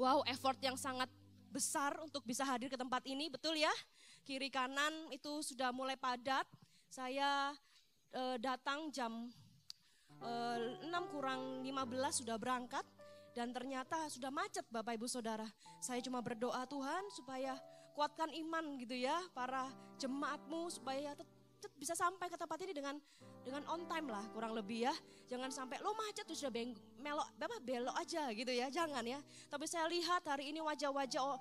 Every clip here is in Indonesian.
Wow, effort yang sangat besar untuk bisa hadir ke tempat ini, betul ya? Kiri kanan itu sudah mulai padat. Saya datang jam 6 kurang 15 sudah berangkat. Dan ternyata sudah macet Bapak Ibu Saudara. Saya cuma berdoa Tuhan supaya kuatkan iman gitu ya. Para jemaatmu supaya bisa sampai ke tempat ini dengan on time lah kurang lebih ya. Jangan sampai lo macet tuh sudah belok aja gitu ya, jangan ya. Tapi saya lihat hari ini wajah-wajah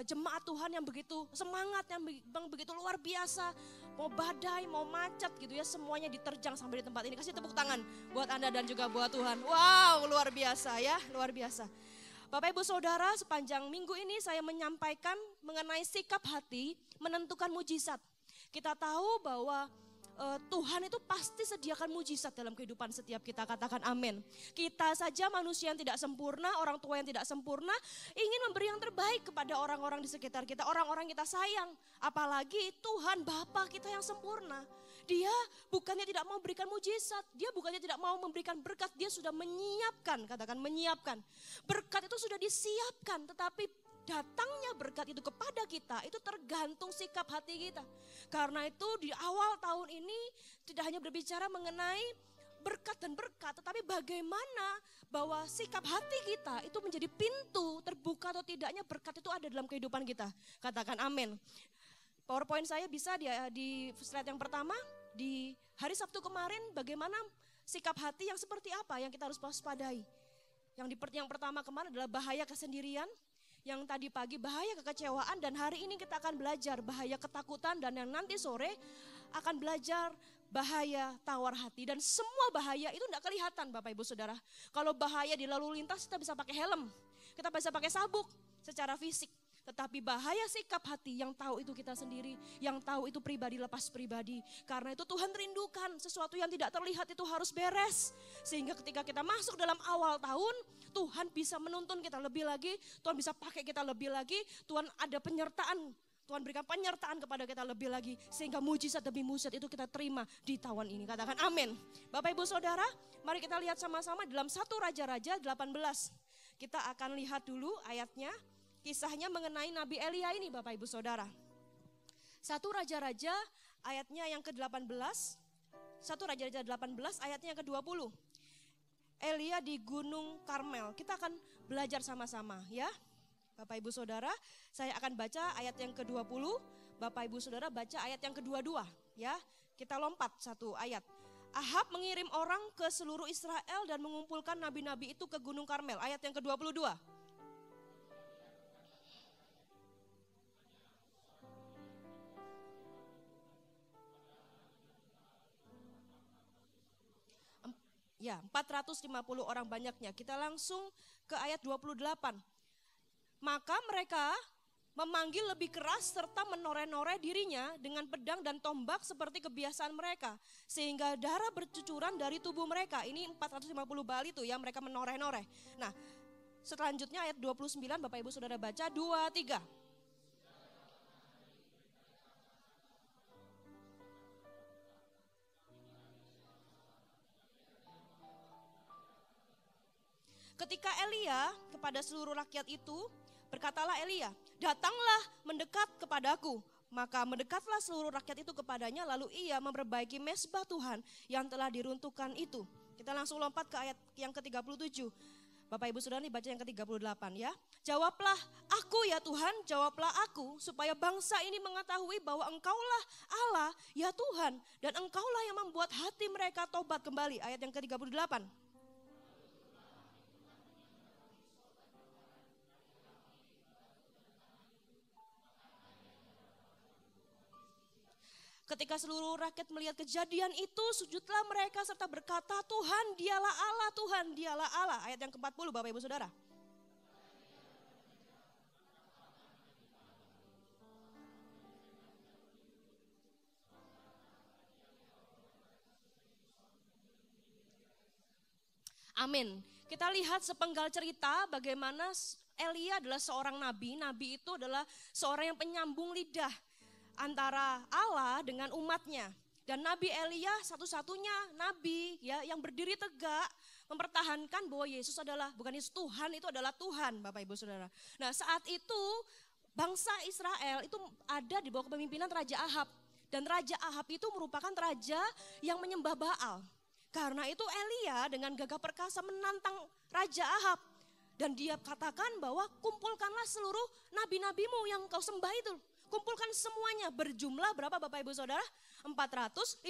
jemaat Tuhan yang begitu semangat, yang begitu luar biasa. Mau badai, mau macet gitu ya, semuanya diterjang sampai di tempat ini. Kasih tepuk tangan buat Anda dan juga buat Tuhan. Wow, luar biasa ya, luar biasa. Bapak Ibu Saudara, sepanjang minggu ini saya menyampaikan mengenai sikap hati menentukan mujizat. Kita tahu bahwa Tuhan itu pasti sediakan mujizat dalam kehidupan setiap kita, katakan amin. Kita saja manusia yang tidak sempurna, orang tua yang tidak sempurna, ingin memberi yang terbaik kepada orang-orang di sekitar kita, orang-orang kita sayang. Apalagi Tuhan Bapa kita yang sempurna. Dia bukannya tidak mau memberikan mujizat, dia bukannya tidak mau memberikan berkat, dia sudah menyiapkan, katakan menyiapkan. Berkat itu sudah disiapkan, tetapi datangnya berkat itu kepada kita itu tergantung sikap hati kita. Karena itu di awal tahun ini tidak hanya berbicara mengenai berkat dan berkat, tetapi bagaimana bahwa sikap hati kita itu menjadi pintu terbuka atau tidaknya berkat itu ada dalam kehidupan kita. Katakan amin. PowerPoint saya bisa di slide yang pertama. Di hari Sabtu kemarin bagaimana sikap hati yang seperti apa yang kita harus waspadai. Yang pertama kemarin adalah bahaya kesendirian. Yang tadi pagi bahaya kekecewaan, dan hari ini kita akan belajar bahaya ketakutan, dan yang nanti sore akan belajar bahaya tawar hati. Dan semua bahaya itu tidak kelihatan Bapak Ibu Saudara. Kalau bahaya di lalu lintas kita bisa pakai helm, kita bisa pakai sabuk secara fisik. Tetapi bahaya sikap hati yang tahu itu kita sendiri, yang tahu itu pribadi lepas pribadi. Karena itu Tuhan rindukan sesuatu yang tidak terlihat itu harus beres. Sehingga ketika kita masuk dalam awal tahun, Tuhan bisa menuntun kita lebih lagi, Tuhan bisa pakai kita lebih lagi, Tuhan ada penyertaan, Tuhan berikan penyertaan kepada kita lebih lagi. Sehingga mujizat demi mujizat itu kita terima di tahun ini. Katakan amin. Bapak Ibu Saudara, mari kita lihat sama-sama dalam 1 Raja-Raja 18. Kita akan lihat dulu ayatnya. Kisahnya mengenai Nabi Elia ini Bapak Ibu Saudara. 1 Raja-Raja ayatnya yang ke-18. 1 Raja-Raja 18 ayatnya yang ke-20. Elia di Gunung Karmel. Kita akan belajar sama-sama ya. Bapak Ibu Saudara, saya akan baca ayat yang ke-20. Bapak Ibu Saudara baca ayat yang ke-22 ya. Kita lompat satu ayat. Ahab mengirim orang ke seluruh Israel dan mengumpulkan nabi-nabi itu ke Gunung Karmel. Ayat yang ke-22. Ya, 450 orang banyaknya. Kita langsung ke ayat 28. Maka mereka memanggil lebih keras serta menoreh-noreh dirinya dengan pedang dan tombak seperti kebiasaan mereka. Sehingga darah bercucuran dari tubuh mereka. Ini 450 Baal itu ya, mereka menoreh-noreh. Nah, selanjutnya ayat 29 Bapak Ibu Saudara baca 2, 3. Ketika Elia kepada seluruh rakyat itu, berkatalah Elia, datanglah mendekat kepadaku. Maka mendekatlah seluruh rakyat itu kepadanya, lalu ia memperbaiki mezbah Tuhan yang telah diruntuhkan itu. Kita langsung lompat ke ayat yang ke-37. Bapak Ibu Saudara, ini baca yang ke-38 ya. Jawablah aku ya Tuhan, jawablah aku, supaya bangsa ini mengetahui bahwa Engkaulah Allah ya Tuhan, dan Engkaulah yang membuat hati mereka tobat kembali. Ayat yang ke-38. Ketika seluruh rakyat melihat kejadian itu, sujudlah mereka serta berkata, Tuhan dialah Allah, Tuhan dialah Allah. Ayat yang ke-40 Bapak Ibu Saudara. Amin. Kita lihat sepenggal cerita bagaimana Elia adalah seorang nabi. Nabi itu adalah seorang yang penyambung lidah antara Allah dengan umatnya. Dan Nabi Elia satu-satunya nabi ya yang berdiri tegak mempertahankan bahwa Yesus adalah, bukan Yesus, Tuhan itu adalah Tuhan, Bapak Ibu Saudara. Nah, saat itu bangsa Israel itu ada di bawah kepemimpinan Raja Ahab. Dan Raja Ahab itu merupakan raja yang menyembah Baal. Karena itu Elia dengan gagah perkasa menantang Raja Ahab. Dan dia katakan bahwa kumpulkanlah seluruh nabi-nabimu yang kau sembah itu. Kumpulkan semuanya, berjumlah berapa Bapak Ibu Saudara? 450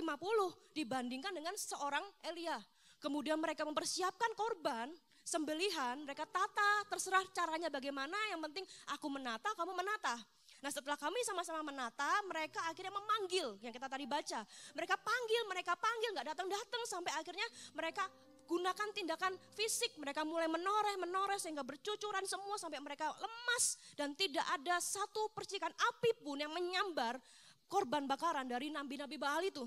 dibandingkan dengan seorang Elia. Kemudian mereka mempersiapkan korban, sembelihan, mereka tata, terserah caranya bagaimana, yang penting aku menata, kamu menata. Nah, setelah kami sama-sama menata, mereka akhirnya memanggil, yang kita tadi baca. Mereka panggil, gak datang-datang, sampai akhirnya mereka gunakan tindakan fisik. Mereka mulai menoreh sehingga bercucuran semua sampai mereka lemas. Dan tidak ada satu percikan api pun yang menyambar korban bakaran dari nabi-nabi Baal itu.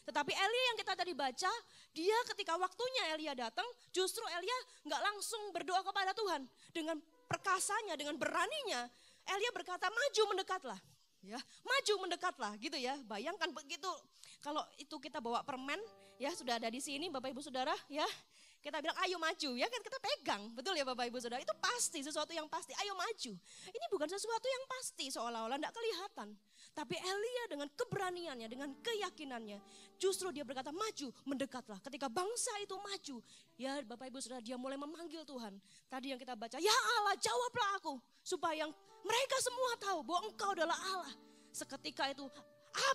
Tetapi Elia yang kita tadi baca, dia ketika waktunya Elia datang, justru Elia gak langsung berdoa kepada Tuhan. Dengan perkasanya, dengan beraninya, Elia berkata, maju mendekatlah. Ya, maju mendekatlah gitu ya. Bayangkan begitu, kalau itu kita bawa permen, ya sudah ada di sini Bapak Ibu Saudara, ya. Kita bilang ayo maju, ya kan kita pegang, betul ya Bapak Ibu Saudara. Itu pasti, sesuatu yang pasti, ayo maju. Ini bukan sesuatu yang pasti, seolah-olah tidak kelihatan. Tapi Elia dengan keberaniannya, dengan keyakinannya, justru dia berkata maju, mendekatlah. Ketika bangsa itu maju, ya Bapak Ibu Saudara, dia mulai memanggil Tuhan. Tadi yang kita baca, ya Allah jawablah aku, supaya mereka semua tahu bahwa Engkau adalah Allah. Seketika itu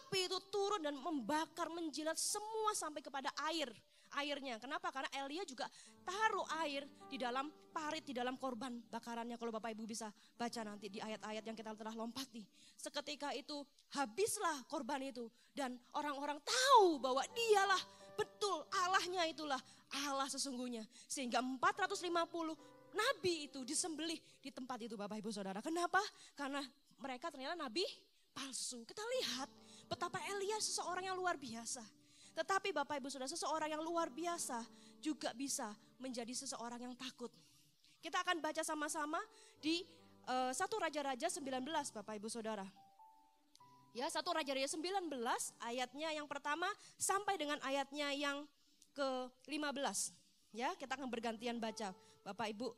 api itu turun dan membakar, menjilat semua sampai kepada airnya. Kenapa? Karena Elia juga taruh air di dalam parit, di dalam korban bakarannya. Kalau Bapak Ibu bisa baca nanti di ayat-ayat yang kita telah lompati. Seketika itu habislah korban itu. Dan orang-orang tahu bahwa dialah betul Allahnya, itulah Allah sesungguhnya. Sehingga 450 nabi itu disembelih di tempat itu Bapak Ibu Saudara. Kenapa? Karena mereka ternyata nabi palsu. Kita lihat betapa Elia seseorang yang luar biasa. Tetapi Bapak Ibu Saudara, seseorang yang luar biasa juga bisa menjadi seseorang yang takut. Kita akan baca sama-sama di 1 Raja-Raja 19 Bapak Ibu Saudara. Ya, 1 Raja-Raja 19 ayatnya yang pertama sampai dengan ayatnya yang ke-15. Ya, kita akan bergantian baca. Bapak Ibu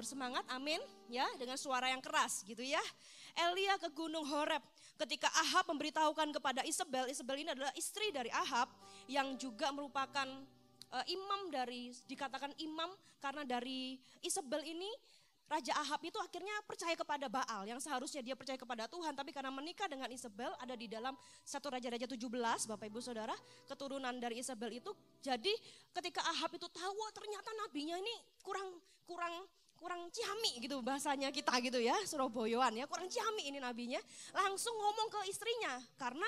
bersemangat, amin, ya, dengan suara yang keras gitu ya. Elia ke Gunung Horeb. Ketika Ahab memberitahukan kepada Isabel ini adalah istri dari Ahab yang juga merupakan imam dari, dikatakan imam karena dari Isabel ini Raja Ahab itu akhirnya percaya kepada Baal yang seharusnya dia percaya kepada Tuhan, tapi karena menikah dengan Isabel ada di dalam 1 Raja-Raja 17 Bapak Ibu Saudara, keturunan dari Isabel itu. Jadi ketika Ahab itu tahu, wah ternyata nabinya ini kurang ciami gitu bahasanya kita gitu ya, Surabayaan ya, kurang ciami ini nabinya. Langsung ngomong ke istrinya karena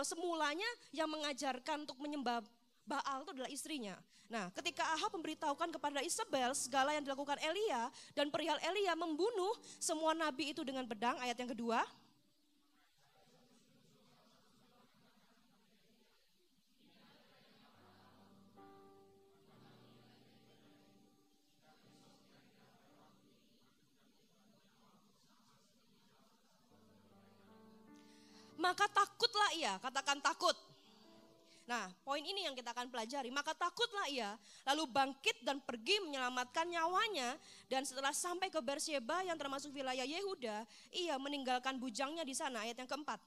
semulanya yang mengajarkan untuk menyembah Baal itu adalah istrinya. Nah, ketika Ahab memberitahukan kepada Isabel segala yang dilakukan Elia dan perihal Elia membunuh semua nabi itu dengan pedang, ayat yang kedua. Maka takutlah ia, katakan takut. Nah, poin ini yang kita akan pelajari. Maka takutlah ia, lalu bangkit dan pergi menyelamatkan nyawanya. Dan setelah sampai ke Beersheba yang termasuk wilayah Yehuda, ia meninggalkan bujangnya di sana. Ayat yang keempat.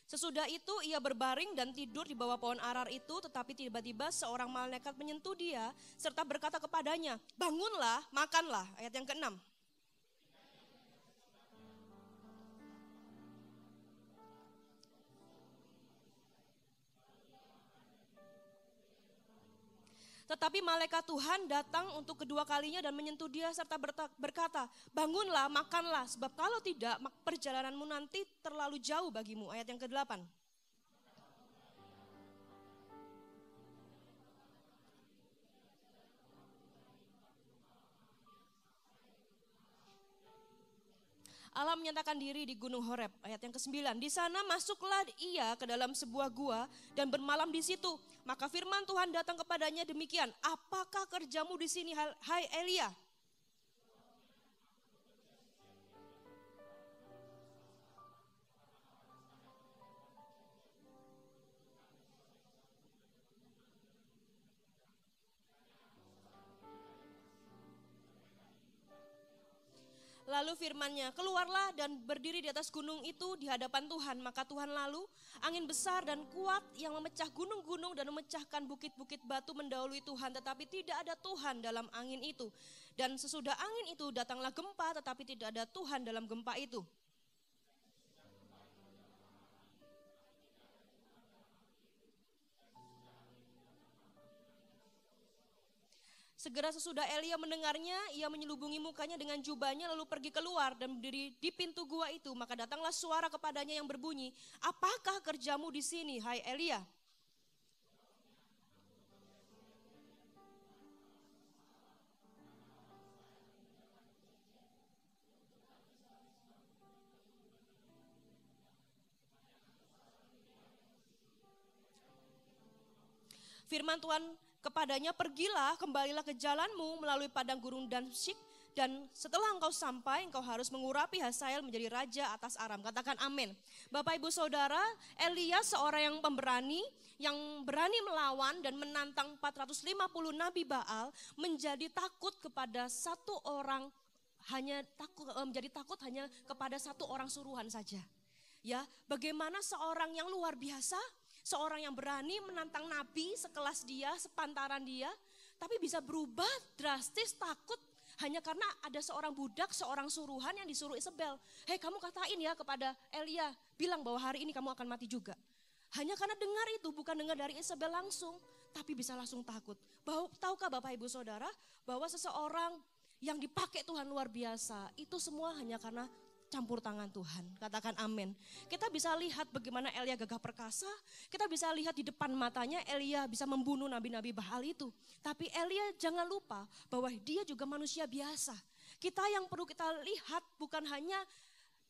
Sesudah itu ia berbaring dan tidur di bawah pohon arar itu, tetapi tiba-tiba seorang malaikat menyentuh dia serta berkata kepadanya, bangunlah, makanlah. Ayat yang ke-6. Tetapi malaikat Tuhan datang untuk kedua kalinya dan menyentuh dia serta berkata, bangunlah, makanlah, sebab kalau tidak perjalananmu nanti terlalu jauh bagimu. Ayat yang ke-8. Allah menyatakan diri di Gunung Horeb, ayat yang ke-9. Di sana masuklah ia ke dalam sebuah gua dan bermalam di situ. Maka firman Tuhan datang kepadanya demikian, apakah kerjamu di sini, hai Elia? Lalu firman-Nya, keluarlah dan berdiri di atas gunung itu di hadapan Tuhan. Maka Tuhan lalu, angin besar dan kuat yang memecah gunung-gunung dan memecahkan bukit-bukit batu mendahului Tuhan. Tetapi tidak ada Tuhan dalam angin itu. Dan sesudah angin itu datanglah gempa, tetapi tidak ada Tuhan dalam gempa itu. Segera sesudah Elia mendengarnya, ia menyelubungi mukanya dengan jubahnya lalu pergi keluar dan berdiri di pintu gua itu. Maka datanglah suara kepadanya yang berbunyi, apakah kerjamu di sini, hai Elia? Firman Tuhan kepadanya, pergilah, kembalilah ke jalanmu melalui padang gurun Damsyik, dan setelah engkau sampai, engkau harus mengurapi Hazael menjadi raja atas Aram. Katakan amin. Bapak ibu saudara, Elia seorang yang pemberani, yang berani melawan dan menantang 450 nabi Baal, menjadi takut kepada satu orang, menjadi takut hanya kepada satu orang suruhan saja. Ya, bagaimana seorang yang luar biasa, seorang yang berani menantang nabi sekelas dia, sepantaran dia, tapi bisa berubah drastis takut hanya karena ada seorang budak, seorang suruhan yang disuruh Isabel. Hei, kamu katain ya kepada Elia, bilang bahwa hari ini kamu akan mati juga. Hanya karena dengar itu, bukan dengar dari Isabel langsung, tapi bisa langsung takut. Tahukah Bapak Ibu Saudara bahwa seseorang yang dipakai Tuhan luar biasa, itu semua hanya karena campur tangan Tuhan. Katakan amin. Kita bisa lihat bagaimana Elia gagah perkasa. Kita bisa lihat di depan matanya Elia bisa membunuh nabi-nabi Baal itu. Tapi Elia jangan lupa bahwa dia juga manusia biasa. Kita yang perlu kita lihat bukan hanya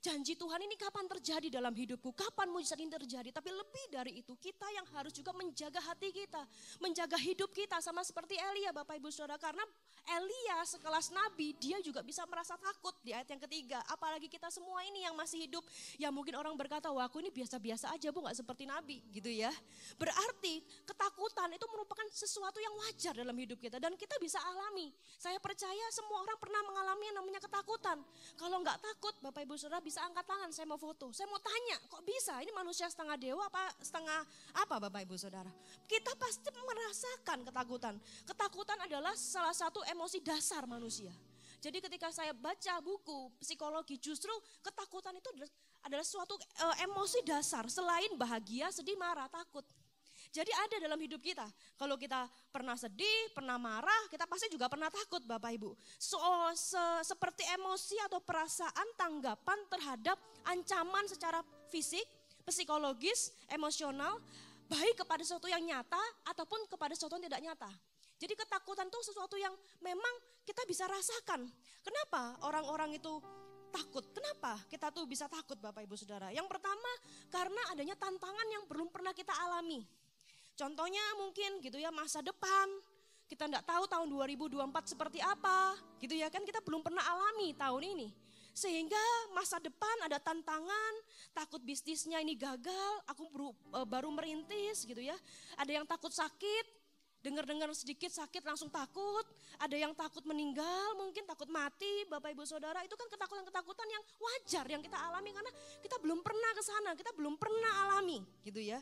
janji Tuhan ini kapan terjadi dalam hidupku, kapan mujizat ini terjadi. Tapi lebih dari itu, kita yang harus juga menjaga hati kita, menjaga hidup kita sama seperti Elia, Bapak Ibu Saudara. Karena Elia sekelas nabi, dia juga bisa merasa takut di ayat yang ketiga. Apalagi kita semua ini yang masih hidup, yang mungkin orang berkata, wah aku ini biasa-biasa aja bu, gak seperti nabi gitu ya. Berarti ketakutan itu merupakan sesuatu yang wajar dalam hidup kita dan kita bisa alami. Saya percaya semua orang pernah mengalami yang namanya ketakutan. Kalau gak takut, Bapak Ibu Saudara bisa angkat tangan, saya mau foto. Saya mau tanya, kok bisa? Ini manusia setengah dewa apa setengah apa Bapak Ibu Saudara? Kita pasti merasakan ketakutan. Ketakutan adalah salah satu emosi dasar manusia. Jadi ketika saya baca buku psikologi, justru ketakutan itu adalah suatu emosi dasar. Selain bahagia, sedih, marah, takut. Jadi ada dalam hidup kita. Kalau kita pernah sedih, pernah marah, kita pasti juga pernah takut Bapak Ibu. Seperti emosi atau perasaan tanggapan terhadap ancaman secara fisik, psikologis, emosional, baik kepada sesuatu yang nyata ataupun kepada sesuatu yang tidak nyata. Jadi ketakutan itu sesuatu yang memang kita bisa rasakan. Kenapa orang-orang itu takut? Kenapa kita tuh bisa takut Bapak Ibu Saudara? Yang pertama karena adanya tantangan yang belum pernah kita alami. Contohnya mungkin gitu ya, masa depan, kita enggak tahu tahun 2024 seperti apa, gitu ya kan, kita belum pernah alami tahun ini. Sehingga masa depan ada tantangan, takut bisnisnya ini gagal, aku baru merintis gitu ya. Ada yang takut sakit, dengar-dengar sedikit sakit langsung takut, ada yang takut meninggal, mungkin takut mati, Bapak Ibu Saudara, itu kan ketakutan-ketakutan yang wajar yang kita alami karena kita belum pernah ke sana, kita belum pernah alami gitu ya.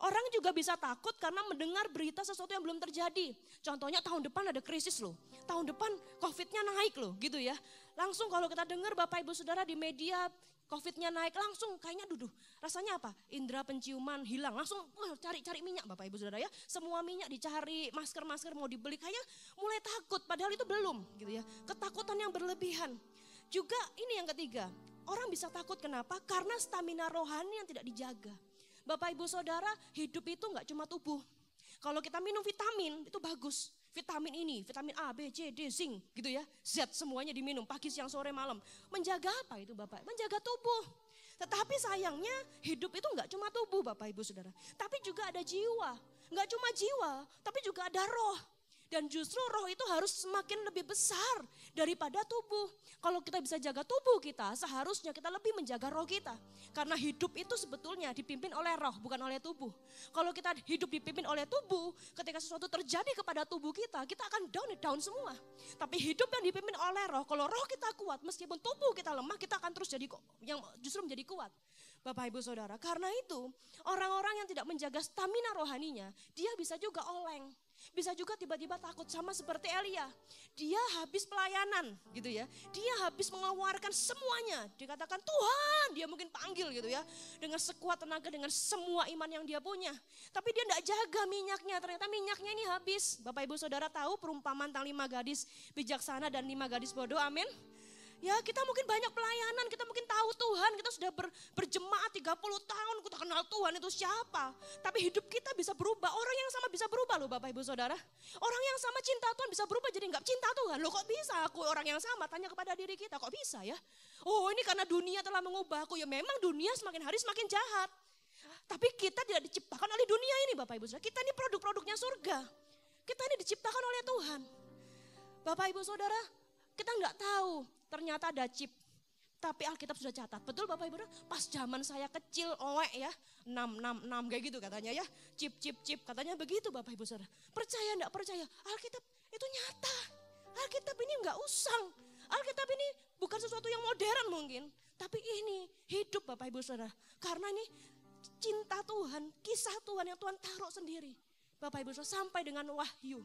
Orang juga bisa takut karena mendengar berita sesuatu yang belum terjadi. Contohnya tahun depan ada krisis loh, tahun depan COVID-nya naik loh gitu ya. Langsung kalau kita dengar Bapak Ibu Saudara di media COVID-nya naik, langsung kayaknya rasanya apa? Indera penciuman hilang, langsung cari minyak Bapak Ibu Saudara ya. Semua minyak dicari, masker mau dibeli, kayaknya mulai takut padahal itu belum gitu ya. Ketakutan yang berlebihan. Juga ini yang ketiga, orang bisa takut kenapa? Karena stamina rohani yang tidak dijaga. Bapak Ibu Saudara, hidup itu enggak cuma tubuh. Kalau kita minum vitamin itu bagus. vitamin ini, vitamin A, B, C, D, zinc gitu ya. Z semuanya diminum pagi, siang, sore, malam. Menjaga apa itu Bapak? Menjaga tubuh. Tetapi sayangnya hidup itu enggak cuma tubuh Bapak Ibu Saudara. Tapi juga ada jiwa. Enggak cuma jiwa, tapi juga ada roh. Dan justru roh itu harus semakin lebih besar daripada tubuh. Kalau kita bisa jaga tubuh kita, seharusnya kita lebih menjaga roh kita. Karena hidup itu sebetulnya dipimpin oleh roh, bukan oleh tubuh. Kalau kita hidup dipimpin oleh tubuh, ketika sesuatu terjadi kepada tubuh kita akan down semua. Tapi hidup yang dipimpin oleh roh, kalau roh kita kuat, meskipun tubuh kita lemah, kita akan terus jadi yang justru menjadi kuat. Bapak Ibu Saudara, karena itu orang-orang yang tidak menjaga stamina rohaninya, dia bisa juga oleng. Bisa juga tiba-tiba takut, sama seperti Elia. Dia habis pelayanan gitu ya. Dia habis mengeluarkan semuanya. Dikatakan Tuhan, dia mungkin panggil gitu ya. Dengan sekuat tenaga, dengan semua iman yang dia punya. Tapi dia tidak jaga minyaknya, ternyata minyaknya ini habis. Bapak Ibu Saudara tahu perumpamaan tentang 5 gadis bijaksana dan 5 gadis bodoh, amin. Ya kita mungkin banyak pelayanan, kita mungkin tahu Tuhan, kita sudah berjemaat 30 tahun, kita kenal Tuhan itu siapa. Tapi hidup kita bisa berubah, orang yang sama bisa berubah loh Bapak Ibu Saudara. Orang yang sama cinta Tuhan bisa berubah jadi enggak cinta Tuhan. Loh kok bisa aku orang yang sama, tanya kepada diri kita kok bisa ya. Oh ini karena dunia telah mengubah aku, ya memang dunia semakin hari semakin jahat. Tapi kita tidak diciptakan oleh dunia ini Bapak Ibu Saudara, kita ini produk-produknya surga. Kita ini diciptakan oleh Tuhan. Bapak Ibu Saudara, kita enggak tahu. Ternyata ada chip, tapi Alkitab sudah catat. Betul Bapak Ibu, pas zaman saya kecil, ya, 6 kayak gitu katanya ya. Chip, katanya begitu Bapak Ibu Saudara. Percaya enggak percaya, Alkitab itu nyata. Alkitab ini enggak usang. Alkitab ini bukan sesuatu yang modern mungkin. Tapi ini hidup Bapak Ibu Saudara. Karena ini cinta Tuhan, kisah Tuhan yang Tuhan taruh sendiri. Bapak Ibu Saudara sampai dengan wahyu.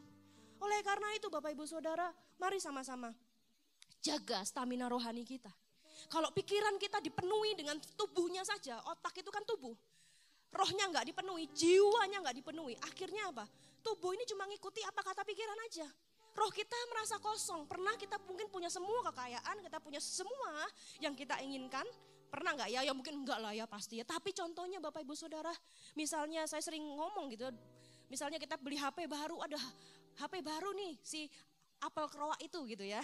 Oleh karena itu Bapak Ibu Saudara, mari sama-sama jaga stamina rohani kita. Kalau pikiran kita dipenuhi dengan tubuhnya saja, otak itu kan tubuh. Rohnya enggak dipenuhi, jiwanya enggak dipenuhi. Akhirnya apa? Tubuh ini cuma ngikuti apa kata pikiran aja. Roh kita merasa kosong. Pernah kita mungkin punya semua kekayaan, kita punya semua yang kita inginkan. Pernah enggak ya? Ya mungkin enggak lah ya pasti ya. Tapi contohnya Bapak Ibu Saudara, misalnya saya sering ngomong gitu. Misalnya kita beli HP baru, ada HP baru nih, si Apple Croa itu gitu ya.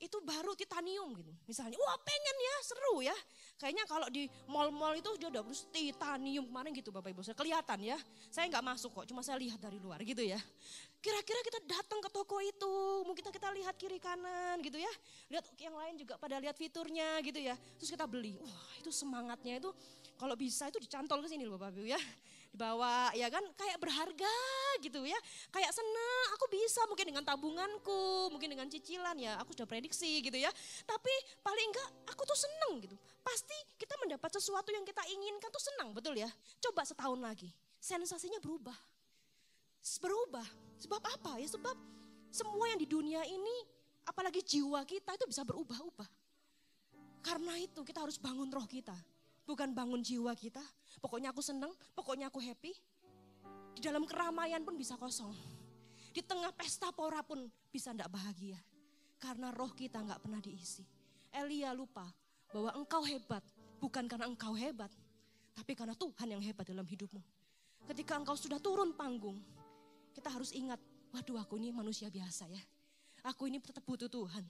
Itu baru titanium gitu. Misalnya, wah pengen ya, seru ya. Kayaknya kalau di mall-mall itu sudah ada titanium kemarin gitu Bapak Ibu. Kelihatan ya, saya nggak masuk kok, cuma saya lihat dari luar gitu ya. Kira-kira kita datang ke toko itu, mungkin kita lihat kiri kanan gitu ya. Lihat yang lain juga pada lihat fiturnya gitu ya. Terus kita beli, wah itu semangatnya itu kalau bisa itu dicantol ke sini loh Bapak Ibu ya. Dibawa ya kan kayak berharga gitu ya. Kayak seneng aku bisa mungkin dengan tabunganku, mungkin dengan cicilan ya aku sudah prediksi gitu ya. Tapi paling enggak aku tuh seneng gitu. Pasti kita mendapat sesuatu yang kita inginkan tuh senang betul ya. Coba setahun lagi sensasinya berubah. Berubah. Sebab apa ya? Sebab semua yang di dunia ini apalagi jiwa kita itu bisa berubah-ubah. Karena itu kita harus bangun roh kita. Bukan bangun jiwa kita, pokoknya aku senang, pokoknya aku happy. Di dalam keramaian pun bisa kosong. Di tengah pesta pora pun bisa tidak bahagia. Karena roh kita nggak pernah diisi. Elia lupa bahwa engkau hebat, bukan karena engkau hebat. Tapi karena Tuhan yang hebat dalam hidupmu. Ketika engkau sudah turun panggung, kita harus ingat, waduh aku ini manusia biasa ya. Aku ini tetap butuh Tuhan.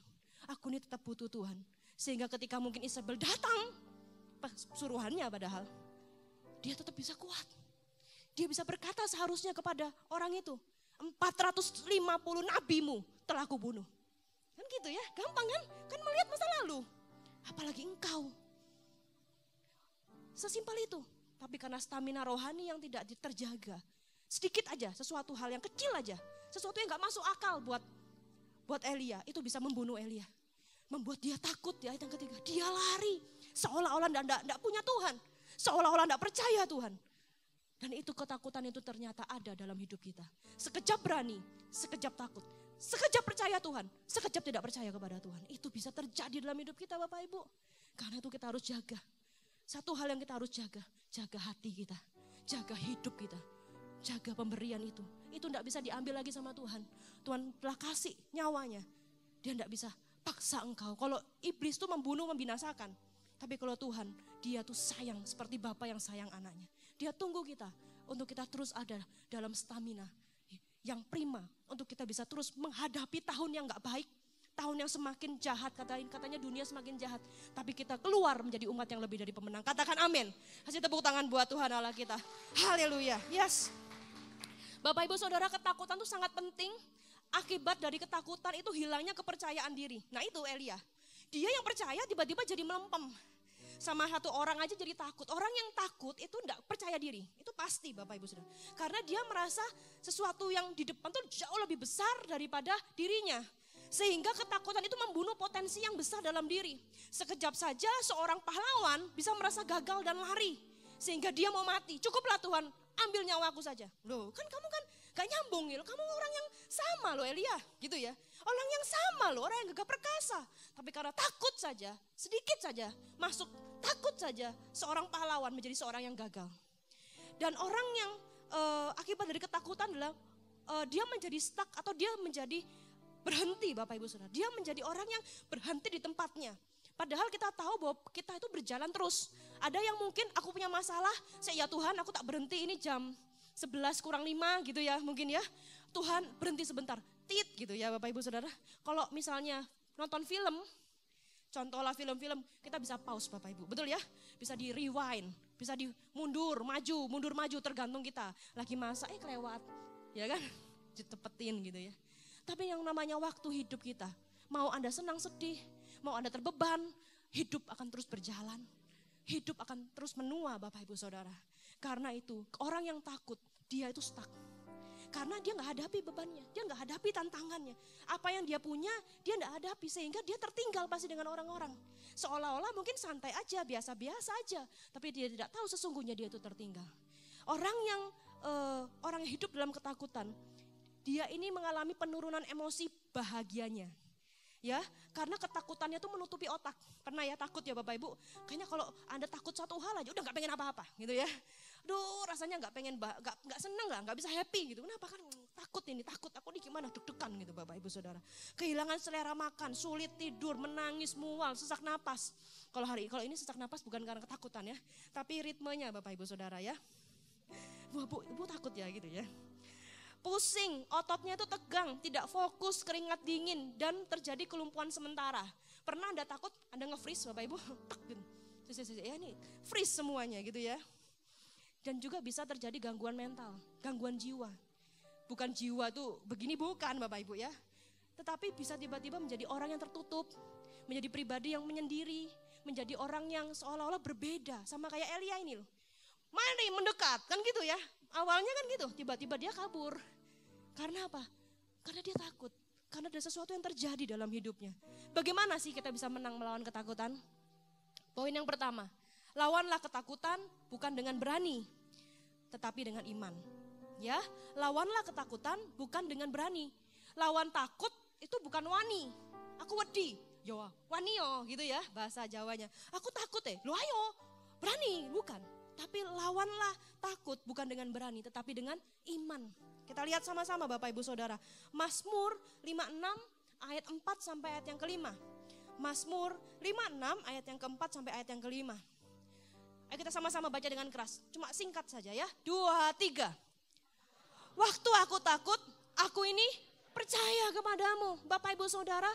Aku ini tetap butuh Tuhan. Sehingga ketika mungkin Isabel datang, suruhannya padahal dia tetap bisa kuat. Dia bisa berkata seharusnya kepada orang itu, 450 nabimu telah kubunuh. Kan gitu ya, gampang kan? Kan melihat masa lalu. Apalagi engkau. Sesimpel itu. Tapi karena stamina rohani yang tidak terjaga. Sedikit aja, sesuatu hal yang kecil aja. Sesuatu yang gak masuk akal buat Elia. Itu bisa membunuh Elia. Membuat dia takut ya, yang ketiga. Dia lari. Seolah-olah tidak punya Tuhan. Seolah-olah tidak percaya Tuhan. Dan itu ketakutan itu ternyata ada dalam hidup kita. Sekejap berani, sekejap takut. Sekejap percaya Tuhan, sekejap tidak percaya kepada Tuhan. Itu bisa terjadi dalam hidup kita Bapak Ibu. Karena itu kita harus jaga. Satu hal yang kita harus jaga. Jaga hati kita. Jaga hidup kita. Jaga pemberian itu. Itu tidak bisa diambil lagi sama Tuhan. Tuhan telah kasih nyawanya. Dia tidak bisa paksa engkau. Kalau iblis itu membunuh, membinasakan. Tapi kalau Tuhan, dia tuh sayang seperti Bapa yang sayang anaknya. Dia tunggu kita untuk kita terus ada dalam stamina yang prima untuk kita bisa terus menghadapi tahun yang gak baik. Tahun yang semakin jahat, katanya dunia semakin jahat. Tapi kita keluar menjadi umat yang lebih dari pemenang. Katakan amin. Kasih tepuk tangan buat Tuhan Allah kita. Haleluya. Yes. Bapak Ibu Saudara, ketakutan itu sangat penting. Akibat dari ketakutan itu hilangnya kepercayaan diri. Nah itu Elia. Dia yang percaya tiba-tiba jadi melempem. Sama satu orang aja jadi takut. Orang yang takut itu enggak percaya diri. Itu pasti Bapak Ibu Saudara. Karena dia merasa sesuatu yang di depan tuh jauh lebih besar daripada dirinya. Sehingga ketakutan itu membunuh potensi yang besar dalam diri. Sekejap saja seorang pahlawan bisa merasa gagal dan lari. Sehingga dia mau mati. Cukuplah Tuhan, ambil nyawaku saja. Loh kan kamu kan gak nyambung ya. Kamu orang yang sama loh Elia. Gitu ya. Orang yang sama loh, orang yang gagah perkasa. Tapi karena takut saja, sedikit saja masuk takut saja. Seorang pahlawan menjadi seorang yang gagal. Dan orang yang akibat dari ketakutan adalah dia menjadi stuck atau dia menjadi berhenti Bapak Ibu Saudara. Dia menjadi orang yang berhenti di tempatnya. Padahal kita tahu bahwa kita itu berjalan terus. Ada yang mungkin aku punya masalah, ya Tuhan aku tak berhenti ini jam 11 kurang 5 gitu ya mungkin ya. Tuhan berhenti sebentar, tit gitu ya Bapak Ibu Saudara. Kalau misalnya nonton film, contohlah film-film kita bisa pause Bapak Ibu, betul ya? Bisa di rewind, bisa di mundur maju tergantung kita. Lagi masak kelewat, ya kan? Ditepetin gitu ya. Tapi yang namanya waktu hidup kita, mau Anda senang sedih, mau Anda terbeban, hidup akan terus berjalan. Hidup akan terus menua Bapak Ibu Saudara. Karena itu orang yang takut, dia itu stuck. Karena dia gak hadapi bebannya, dia gak hadapi tantangannya. Apa yang dia punya, dia gak hadapi sehingga dia tertinggal pasti dengan orang-orang. Seolah-olah mungkin santai aja, biasa-biasa aja. Tapi dia tidak tahu sesungguhnya dia itu tertinggal. Orang yang hidup dalam ketakutan, dia ini mengalami penurunan emosi bahagianya. Ya, karena ketakutannya itu menutupi otak. Pernah ya takut ya Bapak Ibu? Kayaknya kalau Anda takut satu hal aja udah gak pengen apa-apa gitu ya. Aduh rasanya gak pengen, gak seneng lah, gak bisa happy gitu. Kenapa kan takut ini, takut aku nih gimana deg-degan gitu Bapak Ibu Saudara. Kehilangan selera makan, sulit tidur, menangis, mual, sesak napas. Kalau ini sesak napas bukan karena ketakutan ya. Tapi ritmenya Bapak Ibu Saudara ya. Bu takut ya gitu ya. Pusing, ototnya itu tegang, tidak fokus, keringat dingin, dan terjadi kelumpuhan sementara. Pernah Anda takut, Anda nge-freeze Bapak Ibu? Ya ini freeze semuanya gitu ya. Dan juga bisa terjadi gangguan mental, gangguan jiwa. Bukan jiwa tuh begini bukan Bapak Ibu ya. Tetapi bisa tiba-tiba menjadi orang yang tertutup, menjadi pribadi yang menyendiri, menjadi orang yang seolah-olah berbeda. Sama kayak Elia ini loh. Mari mendekat, kan gitu ya. Awalnya kan gitu, tiba-tiba dia kabur. Karena apa? Karena dia takut. Karena ada sesuatu yang terjadi dalam hidupnya. Bagaimana sih kita bisa menang melawan ketakutan? Poin yang pertama, lawanlah ketakutan bukan dengan berani, tetapi dengan iman. Ya, lawanlah ketakutan bukan dengan berani. Lawan takut itu bukan wani. Aku wedi, yo wani yo gitu ya bahasa Jawanya. Aku takut lo ayo, berani bukan. Tapi lawanlah takut bukan dengan berani tetapi dengan iman. Kita lihat sama-sama Bapak Ibu Saudara. Mazmur 56 ayat 4 sampai ayat yang kelima. Mazmur 56 ayat yang keempat sampai ayat yang kelima. Ayo kita sama-sama baca dengan keras. Cuma singkat saja ya. 2, 3. Waktu aku takut, aku ini percaya kepadamu. Bapak Ibu Saudara,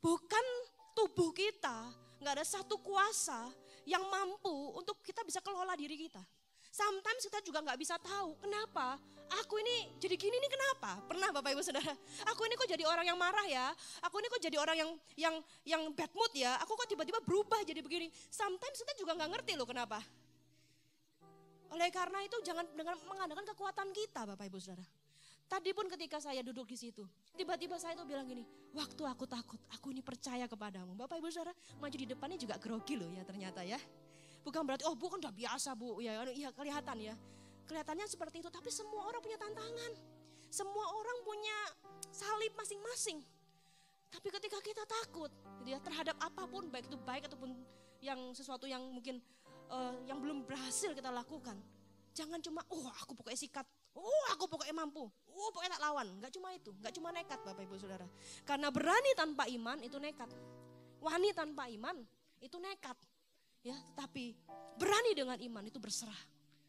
bukan tubuh kita, gak ada satu kuasa yang mampu untuk kita bisa kelola diri kita. Sometimes kita juga gak bisa tahu kenapa aku ini jadi gini nih kenapa. Pernah Bapak Ibu Saudara, aku ini kok jadi orang yang marah ya. Aku ini kok jadi orang yang bad mood ya. Aku kok tiba-tiba berubah jadi begini. Sometimes kita juga gak ngerti loh kenapa. Oleh karena itu jangan dengan mengandalkan kekuatan kita Bapak Ibu Saudara. Tadi pun ketika saya duduk di situ, tiba-tiba saya tuh bilang gini, waktu aku takut, aku ini percaya kepadamu. Bapak Ibu Saudara, maju di depannya juga grogi loh ya ternyata ya. Bukan berarti, oh bu kan udah biasa bu, ya kelihatan ya. Kelihatannya seperti itu, tapi semua orang punya tantangan. Semua orang punya salib masing-masing. Tapi ketika kita takut gitu ya, terhadap apapun, baik itu baik ataupun yang sesuatu yang mungkin yang belum berhasil kita lakukan. Jangan cuma, aku pokoknya sikat, aku pokoknya mampu, pokoknya tak lawan. Gak cuma itu, gak cuma nekat Bapak Ibu Saudara. Karena berani tanpa iman itu nekat. Wani tanpa iman itu nekat. Ya, tetapi berani dengan iman itu berserah.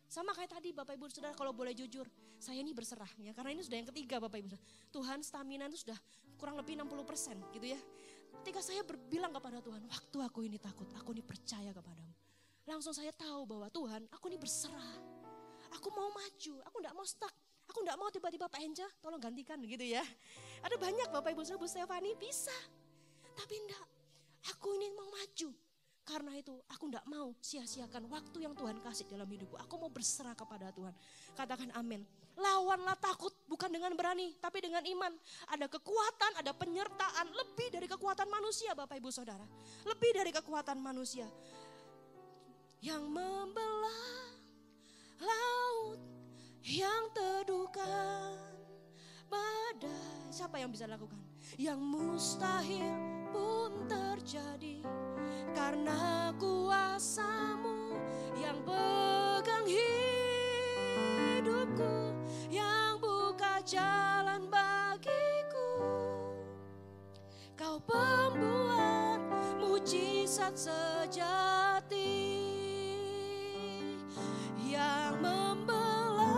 Sama kayak tadi Bapak Ibu Saudara, kalau boleh jujur, saya ini berserah ya, karena ini sudah yang ketiga Bapak Ibu Saudara. Tuhan, stamina itu sudah kurang lebih 60% gitu ya. Ketika saya berbilang kepada Tuhan, waktu aku ini takut, aku ini percaya kepadamu. Langsung saya tahu bahwa Tuhan, aku ini berserah. Aku mau maju, aku enggak mau stuck. Aku enggak mau tiba-tiba Pak Enja tolong gantikan gitu ya. Ada banyak Bapak Ibu Saudara, Bu Stefani bisa. Tapi enggak, aku ini mau maju. Karena itu aku enggak mau sia-siakan waktu yang Tuhan kasih dalam hidupku. Aku mau berserah kepada Tuhan. Katakan amin. Lawanlah takut bukan dengan berani tapi dengan iman. Ada kekuatan, ada penyertaan lebih dari kekuatan manusia Bapak Ibu Saudara. Lebih dari kekuatan manusia. Yang membelah laut, yang teduhkan badai. Siapa yang bisa lakukan? Yang mustahil pun terjadi karena kuasa-Mu yang pegang hidupku, yang buka jalan bagiku. Kau pembuat mujizat sejati yang membelah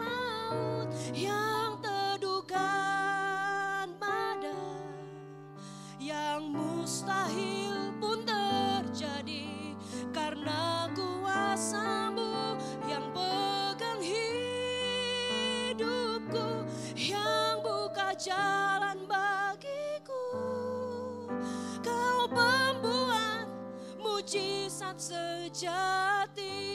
laut, yang teduhkan badai, yang mustahil pun terjadi karena kuasa-Mu yang pegang hidupku, yang buka jalan bagiku. Kau pembuat mujizat sejati.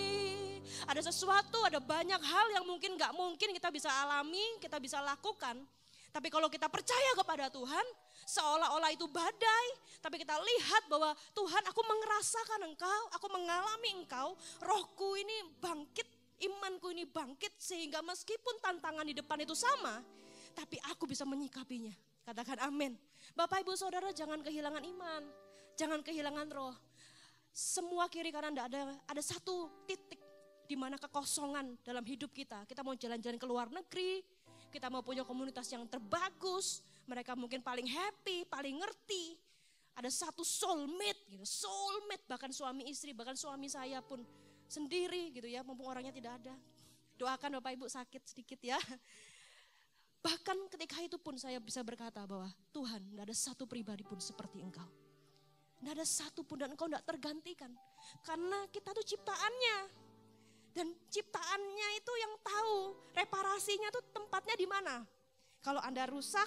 Ada sesuatu, ada banyak hal yang mungkin gak mungkin kita bisa alami, kita bisa lakukan. Tapi kalau kita percaya kepada Tuhan, seolah-olah itu badai. Tapi kita lihat bahwa Tuhan, aku merasakan Engkau, aku mengalami Engkau. Rohku ini bangkit, imanku ini bangkit. Sehingga meskipun tantangan di depan itu sama, tapi aku bisa menyikapinya. Katakan amin. Bapak Ibu Saudara, jangan kehilangan iman, jangan kehilangan roh. Semua kiri kanan ada satu titik di mana kekosongan dalam hidup kita. Kita mau jalan-jalan ke luar negeri, kita mau punya komunitas yang terbagus, mereka mungkin paling happy, paling ngerti. Ada satu soulmate gitu, soulmate, bahkan suami istri, bahkan suami saya pun sendiri gitu ya, mumpung orangnya tidak ada. Doakan Bapak Ibu sakit sedikit ya. Bahkan ketika itu pun saya bisa berkata bahwa Tuhan, tidak ada satu pribadi pun seperti Engkau. Tidak ada satu pun dan Engkau tidak tergantikan. Karena kita tuh ciptaannya. Dan ciptaannya itu yang tahu reparasinya tuh tempatnya di mana. Kalau Anda rusak,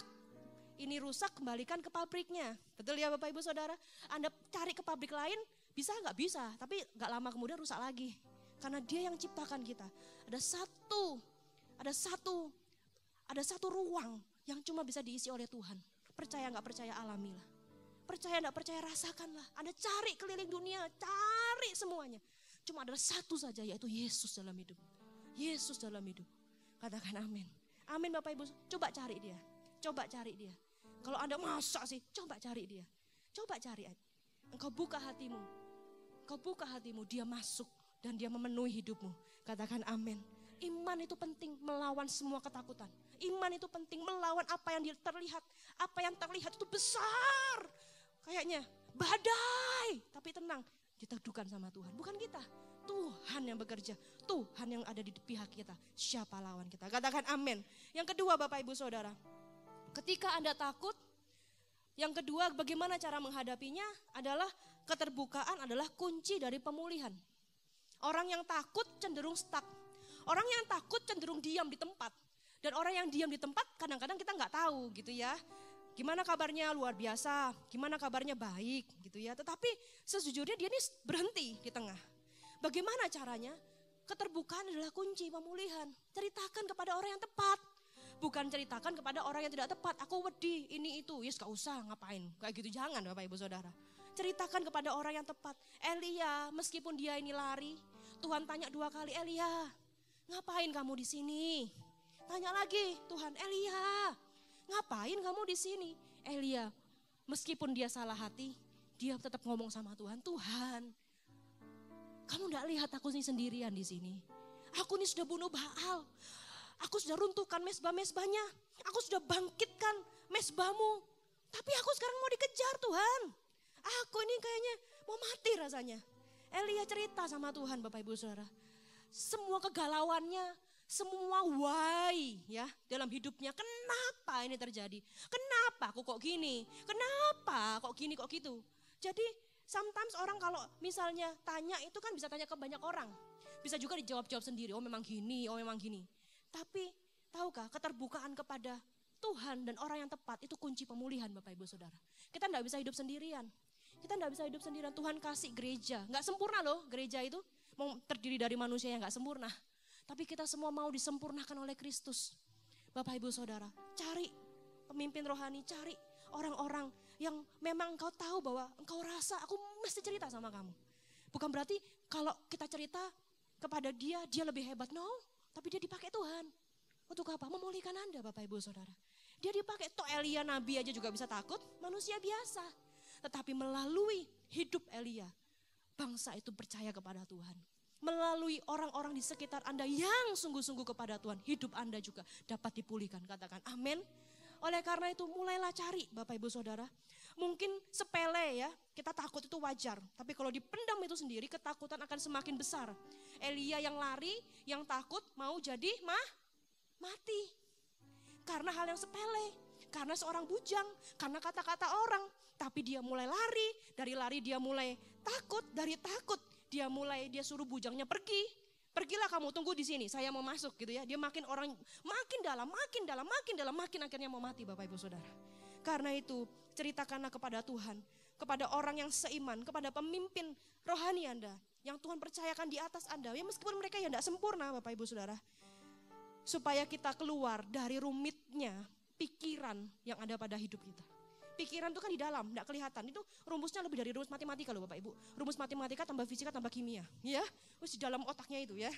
ini rusak kembalikan ke pabriknya. Betul ya Bapak Ibu Saudara? Anda cari ke pabrik lain, bisa nggak? Bisa, tapi nggak lama kemudian rusak lagi. Karena Dia yang ciptakan kita. Ada satu ruang yang cuma bisa diisi oleh Tuhan. Percaya nggak percaya, alamilah. Percaya nggak percaya, rasakanlah. Anda cari keliling dunia, cari semuanya. Cuma ada satu saja, yaitu Yesus dalam hidup. Yesus dalam hidup. Katakan amin. Amin Bapak Ibu, coba cari Dia. Coba cari Dia. Kalau Anda masa sih, coba cari Dia. Coba cari. Engkau buka hatimu. Engkau buka hatimu, Dia masuk dan Dia memenuhi hidupmu. Katakan amin. Iman itu penting melawan semua ketakutan. Iman itu penting melawan apa yang terlihat. Apa yang terlihat itu besar. Kayaknya badai, tapi tenang. Diteduhkan sama Tuhan, bukan kita. Tuhan yang bekerja, Tuhan yang ada di pihak kita. Siapa lawan kita? Katakan amin. Yang kedua Bapak Ibu Saudara, ketika Anda takut, yang kedua bagaimana cara menghadapinya adalah keterbukaan adalah kunci dari pemulihan. Orang yang takut cenderung stuck. Orang yang takut cenderung diam di tempat. Dan orang yang diam di tempat kadang-kadang kita nggak tahu gitu ya. Gimana kabarnya luar biasa, gimana kabarnya baik gitu ya. Tetapi sejujurnya dia ini berhenti di tengah. Bagaimana caranya? Keterbukaan adalah kunci pemulihan. Ceritakan kepada orang yang tepat. Bukan ceritakan kepada orang yang tidak tepat. Aku wedi, ini itu, yes gak usah ngapain. Kayak gitu jangan Bapak Ibu Saudara. Ceritakan kepada orang yang tepat. Elia meskipun dia ini lari, Tuhan tanya 2 kali, Elia ngapain kamu di sini? Tanya lagi, Tuhan, Elia ngapain kamu di sini? Elia, meskipun dia salah hati, dia tetap ngomong sama Tuhan, Tuhan, kamu enggak lihat aku ini sendirian di sini. Aku ini sudah bunuh Baal. Aku sudah runtuhkan mesbah-mesbahnya. Aku sudah bangkitkan mesbahmu. Tapi aku sekarang mau dikejar Tuhan. Aku ini kayaknya mau mati rasanya. Elia cerita sama Tuhan Bapak Ibu Saudara. semua kegalauannya, semua why ya dalam hidupnya. Kenapa ini terjadi? Kenapa aku kok gini? Kenapa kok gini kok gitu? Jadi sometimes orang kalau misalnya tanya itu kan bisa tanya ke banyak orang. Bisa juga dijawab-jawab sendiri, oh memang gini, oh memang gini. Tapi tahukah keterbukaan kepada Tuhan dan orang yang tepat itu kunci pemulihan Bapak Ibu Saudara. Kita enggak bisa hidup sendirian. Kita enggak bisa hidup sendirian. Tuhan kasih gereja. Enggak sempurna loh gereja itu. Mau terdiri dari manusia yang enggak sempurna. Tapi kita semua mau disempurnakan oleh Kristus. Bapak Ibu Saudara, cari pemimpin rohani, cari orang-orang yang memang engkau tahu bahwa engkau rasa aku mesti cerita sama kamu. Bukan berarti kalau kita cerita kepada dia, dia lebih hebat. No, tapi dia dipakai Tuhan. Untuk apa? Memulihkan Anda Bapak Ibu Saudara. Dia dipakai, toh Elia nabi aja juga bisa takut, manusia biasa. Tetapi melalui hidup Elia, bangsa itu percaya kepada Tuhan. Melalui orang-orang di sekitar Anda yang sungguh-sungguh kepada Tuhan, hidup Anda juga dapat dipulihkan. Katakan amin. Oleh karena itu mulailah cari Bapak Ibu Saudara. Mungkin sepele ya, kita takut itu wajar. Tapi kalau dipendam itu sendiri, ketakutan akan semakin besar. Elia yang lari, yang takut mau jadi mati. Karena hal yang sepele, karena seorang bujang, karena kata-kata orang. Tapi dia mulai lari, dari lari dia mulai takut, dari takut dia suruh bujangnya pergi. Pergilah kamu, tunggu di sini, saya mau masuk gitu ya. Dia makin makin akhirnya mau mati Bapak Ibu Saudara. Karena itu ceritakanlah kepada Tuhan, kepada orang yang seiman, kepada pemimpin rohani Anda, yang Tuhan percayakan di atas Anda, ya meskipun mereka yang tidak sempurna Bapak Ibu Saudara. Supaya kita keluar dari rumitnya pikiran yang ada pada hidup kita. Pikiran itu kan di dalam, tidak kelihatan. Itu rumusnya lebih dari rumus matematika loh Bapak Ibu. Rumus matematika tambah fisika tambah kimia. Ya, terus di dalam otaknya itu ya.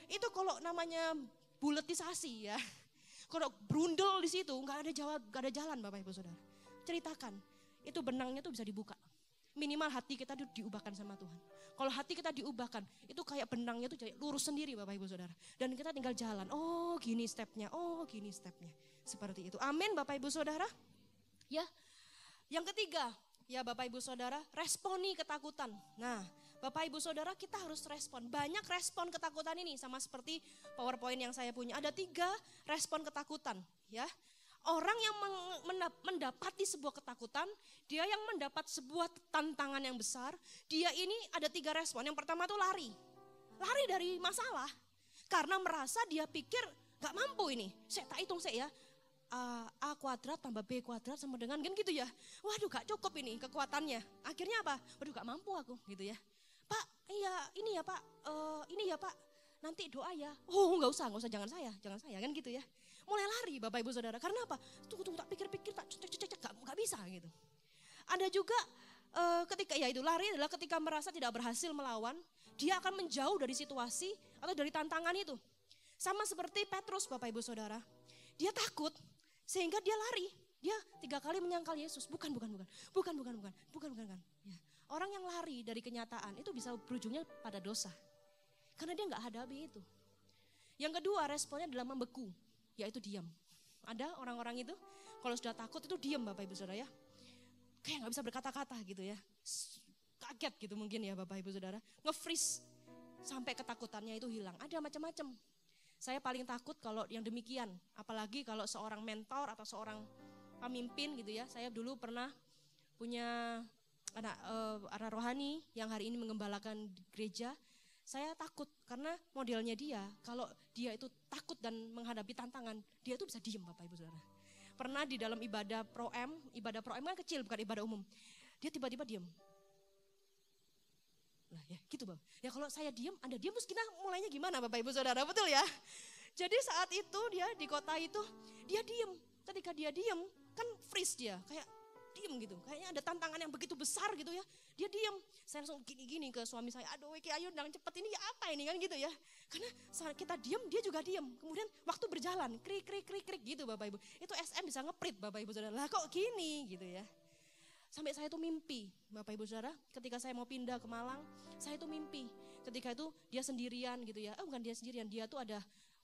Itu kalau namanya buletisasi ya. Kalau brundel di situ nggak ada jalan Bapak Ibu Saudara. Ceritakan, itu benangnya tuh bisa dibuka. Minimal hati kita diubahkan sama Tuhan. Kalau hati kita diubahkan, itu kayak benangnya tuh jadi lurus sendiri Bapak Ibu Saudara. Dan kita tinggal jalan, oh gini stepnya. Seperti itu. Amin Bapak Ibu Saudara. Ya, yang ketiga, ya Bapak Ibu Saudara, responi ketakutan. Nah, Bapak Ibu Saudara kita harus respon. Banyak respon ketakutan ini, sama seperti PowerPoint yang saya punya. Ada 3 respon ketakutan ya. Orang yang mendapati sebuah ketakutan, dia yang mendapat sebuah tantangan yang besar, dia ini ada 3 respon. Yang pertama tuh lari dari masalah. Karena merasa dia pikir gak mampu ini. Saya tak hitung ya, A kuadrat tambah B kuadrat sama dengan kan gitu ya. Waduh gak cukup ini kekuatannya. Akhirnya apa? Waduh gak mampu aku gitu ya. Pak, iya ini ya Pak, ini ya Pak, nanti doa ya. Oh gak usah jangan saya kan gitu ya. Mulai lari Bapak Ibu Saudara, karena apa? Tunggu tak pikir-pikir, tak gak bisa gitu. Ada juga ketika ya itu lari adalah ketika merasa tidak berhasil melawan, dia akan menjauh dari situasi atau dari tantangan itu. Sama seperti Petrus Bapak Ibu Saudara, dia takut sehingga dia lari. Dia 3 kali menyangkal Yesus, bukan. Ya. Orang yang lari dari kenyataan itu bisa berujungnya pada dosa. Karena dia gak hadapi itu. Yang kedua responnya adalah membeku, yaitu diam. Ada orang-orang itu kalau sudah takut itu diam Bapak Ibu Saudara ya. Kayak gak bisa berkata-kata gitu ya. Kaget gitu mungkin ya Bapak Ibu Saudara. Nge-freeze sampai ketakutannya itu hilang. Ada macam-macam. Saya paling takut kalau yang demikian. Apalagi kalau seorang mentor atau seorang pemimpin gitu ya. Saya dulu pernah punya anak rohani yang hari ini mengembalakan gereja. Saya takut karena modelnya dia, kalau dia itu takut dan menghadapi tantangan, dia itu bisa diem Bapak Ibu Saudara. Pernah di dalam ibadah Pro-M kan kecil bukan ibadah umum. Dia tiba-tiba diem. Lah ya gitu Bapak. Ya kalau saya diem, Anda diem terus kita mulainya gimana Bapak Ibu Saudara, betul ya? Jadi saat itu dia di kota itu, dia diem. Ketika dia diem, kan freeze dia, kayak diem gitu. Kayaknya ada tantangan yang begitu besar gitu ya. Dia diem. Saya langsung gini-gini ke suami saya. Aduh Ki ayo dang cepet ini ya apa ini kan gitu ya. Karena saat kita diem dia juga diem. Kemudian waktu berjalan krik gitu Bapak Ibu. Itu SM bisa ngeprit Bapak Ibu Saudara. Lah kok gini gitu ya. Sampai saya tuh mimpi Bapak Ibu Saudara. Ketika saya mau pindah ke Malang. Saya tuh mimpi. Ketika itu dia sendirian gitu ya. Bukan dia sendirian. Dia tuh ada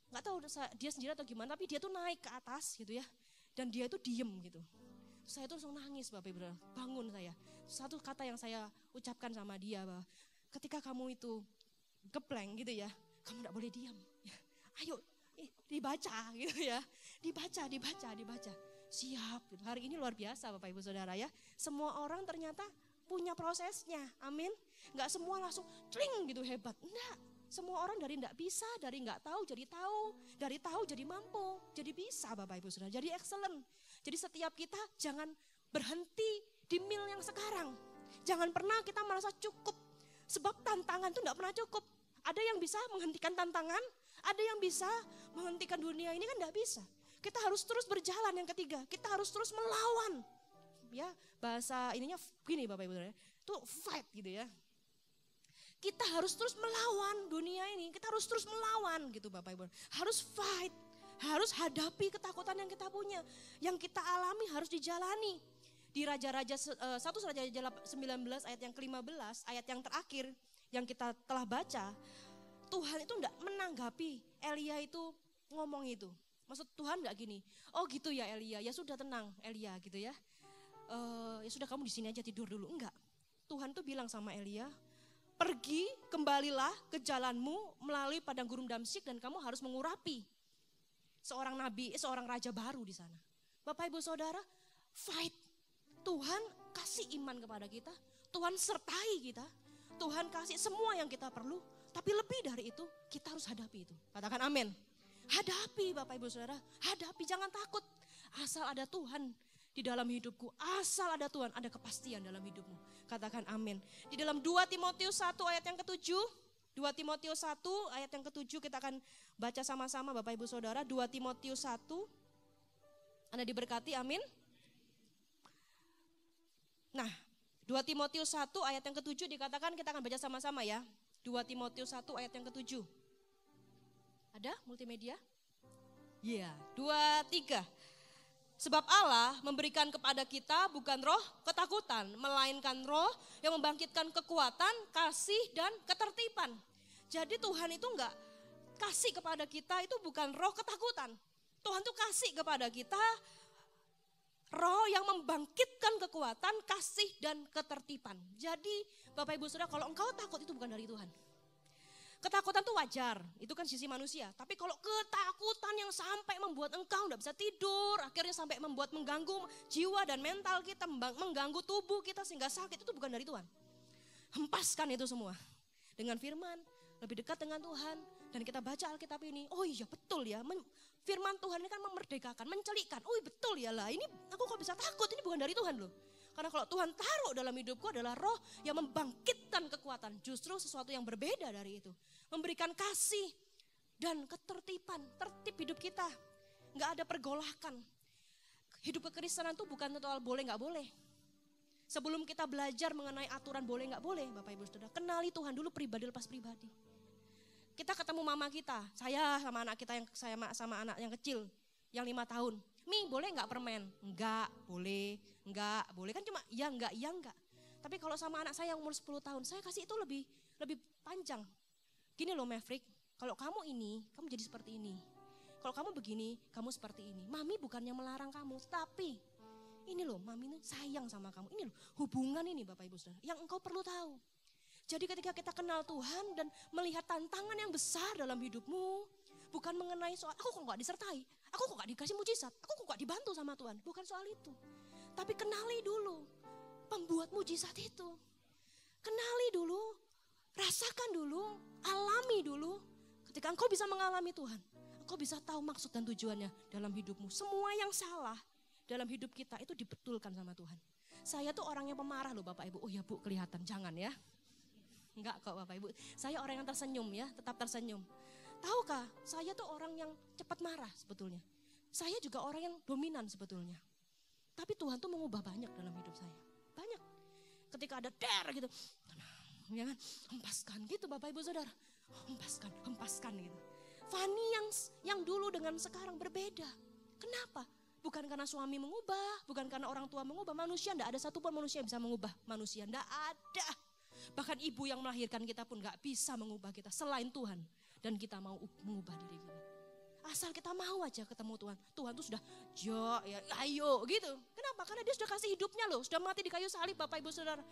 gak tahu dia sendirian atau gimana. Tapi dia tuh naik ke atas gitu ya. Dan dia tuh diem gitu. Saya tuh langsung nangis Bapak Ibu, bangun saya. Satu kata yang saya ucapkan sama dia bahwa ketika kamu itu gebleng gitu ya, Kamu enggak boleh diam. Ayo dibaca gitu ya. Dibaca. Siap. Gitu. Hari ini luar biasa Bapak Ibu Saudara ya. Semua orang ternyata punya prosesnya. Amin. Enggak semua langsung cling gitu hebat. Enggak. Semua orang dari enggak bisa, dari enggak tahu jadi tahu, dari tahu jadi mampu, jadi bisa Bapak Ibu Saudara, jadi excellent. Jadi setiap kita jangan berhenti di mil yang sekarang. Jangan pernah kita merasa cukup. Sebab tantangan itu enggak pernah cukup. Ada yang bisa menghentikan tantangan, ada yang bisa menghentikan dunia ini kan enggak bisa. Kita harus terus berjalan yang ketiga, kita harus terus melawan. Ya, bahasa ininya gini Bapak Ibu Saudara, itu fight gitu ya. Kita harus terus melawan dunia ini, kita harus terus melawan gitu Bapak Ibu. Harus fight, harus hadapi ketakutan yang kita punya. Yang kita alami harus dijalani. Di Raja-Raja 1 Raja-Raja 19 ayat yang ke-15, ayat yang terakhir yang kita telah baca. Tuhan itu enggak menanggapi Elia itu ngomong itu. Maksud Tuhan enggak gini, oh gitu ya Elia, ya sudah tenang Elia gitu ya. Ya sudah kamu di sini aja tidur dulu. Enggak, Tuhan tuh bilang sama Elia, pergi, kembalilah ke jalanmu melalui padang gurun Damsyik dan kamu harus mengurapi seorang nabi, seorang raja baru di sana. Bapak Ibu Saudara, fight. Tuhan kasih iman kepada kita, Tuhan sertai kita, Tuhan kasih semua yang kita perlu, tapi lebih dari itu kita harus hadapi itu. Katakan amin. Hadapi Bapak Ibu Saudara, hadapi, jangan takut. Asal ada Tuhan di dalam hidupku, asal ada Tuhan, ada kepastian dalam hidupmu. Katakan amin. Di dalam 2 Timotius 1 ayat yang ke-7, 2 Timotius 1 ayat yang ke-7 kita akan baca sama-sama Bapak Ibu Saudara. 2 Timotius 1, Anda diberkati, amin. Nah, 2 Timotius 1 ayat yang ke-7 dikatakan, kita akan baca sama-sama ya. 2 Timotius 1 ayat yang ke-7. Ada multimedia? Iya, 2, 3. Sebab Allah memberikan kepada kita bukan roh ketakutan, melainkan roh yang membangkitkan kekuatan, kasih, dan ketertiban. Jadi Tuhan itu enggak kasih kepada kita itu bukan roh ketakutan. Tuhan tuh kasih kepada kita roh yang membangkitkan kekuatan, kasih, dan ketertiban. Jadi Bapak Ibu Saudara, kalau engkau takut itu bukan dari Tuhan. Ketakutan itu wajar, itu kan sisi manusia. Tapi kalau ketakutan yang sampai membuat engkau tidak bisa tidur, akhirnya sampai membuat mengganggu jiwa dan mental kita, mengganggu tubuh kita sehingga sakit, itu bukan dari Tuhan. Hempaskan itu semua. Dengan firman, lebih dekat dengan Tuhan, dan kita baca Alkitab ini, oh iya betul ya, firman Tuhan ini kan memerdekakan, mencelikkan, oh iya betul ya lah, ini aku kok bisa takut, ini bukan dari Tuhan loh. Karena kalau Tuhan taruh dalam hidupku adalah roh yang membangkitkan kekuatan. Justru sesuatu yang berbeda dari itu. Memberikan kasih dan ketertiban. Tertib hidup kita. Nggak ada pergolakan. Hidup kekristenan itu bukan soal boleh nggak boleh. Sebelum kita belajar mengenai aturan boleh nggak boleh, Bapak Ibu Saudara, kenali Tuhan dulu pribadi lepas pribadi. Kita ketemu mama kita, saya sama anak kita yang sama anak yang kecil, yang 5 tahun. Mi, boleh nggak permen? Enggak, boleh. Enggak, boleh kan cuma ya enggak, ya enggak. Tapi kalau sama anak saya yang umur 10 tahun, saya kasih itu lebih panjang. Gini loh Maverick, kalau kamu ini, kamu jadi seperti ini. Kalau kamu begini, kamu seperti ini. Mami bukannya melarang kamu, tapi ini loh, mami ini sayang sama kamu. Ini loh, hubungan ini Bapak Ibu Saudara, yang engkau perlu tahu. Jadi ketika kita kenal Tuhan dan melihat tantangan yang besar dalam hidupmu, bukan mengenai soal, aku kok gak disertai, aku kok gak dikasih mujizat, aku kok gak dibantu sama Tuhan. Bukan soal itu. Tapi kenali dulu pembuat mujizat itu. Kenali dulu, rasakan dulu, alami dulu. Ketika engkau bisa mengalami Tuhan, engkau bisa tahu maksud dan tujuannya dalam hidupmu. Semua yang salah dalam hidup kita itu dibetulkan sama Tuhan. Saya tuh orang yang pemarah loh Bapak Ibu. Oh ya Bu, kelihatan, jangan ya. Enggak kok Bapak Ibu. Saya orang yang tersenyum ya, tetap tersenyum. Tahukah, saya tuh orang yang cepat marah sebetulnya. Saya juga orang yang dominan sebetulnya. Tapi Tuhan tuh mengubah banyak dalam hidup saya. Banyak. Ketika ada gitu. Ya kan? Hempaskan gitu Bapak Ibu Saudara. Hempaskan gitu. Fani yang dulu dengan sekarang berbeda. Kenapa? Bukan karena suami mengubah, bukan karena orang tua mengubah. Manusia, tidak ada satupun manusia yang bisa mengubah manusia. Tidak ada. Bahkan ibu yang melahirkan kita pun gak bisa mengubah kita selain Tuhan. Dan kita mau mengubah diri kita. Asal kita mau aja ketemu Tuhan. Tuhan tuh sudah, ya ayo gitu. Kenapa? Karena dia sudah kasih hidupnya loh. Sudah mati di kayu salib Bapak Ibu Saudara.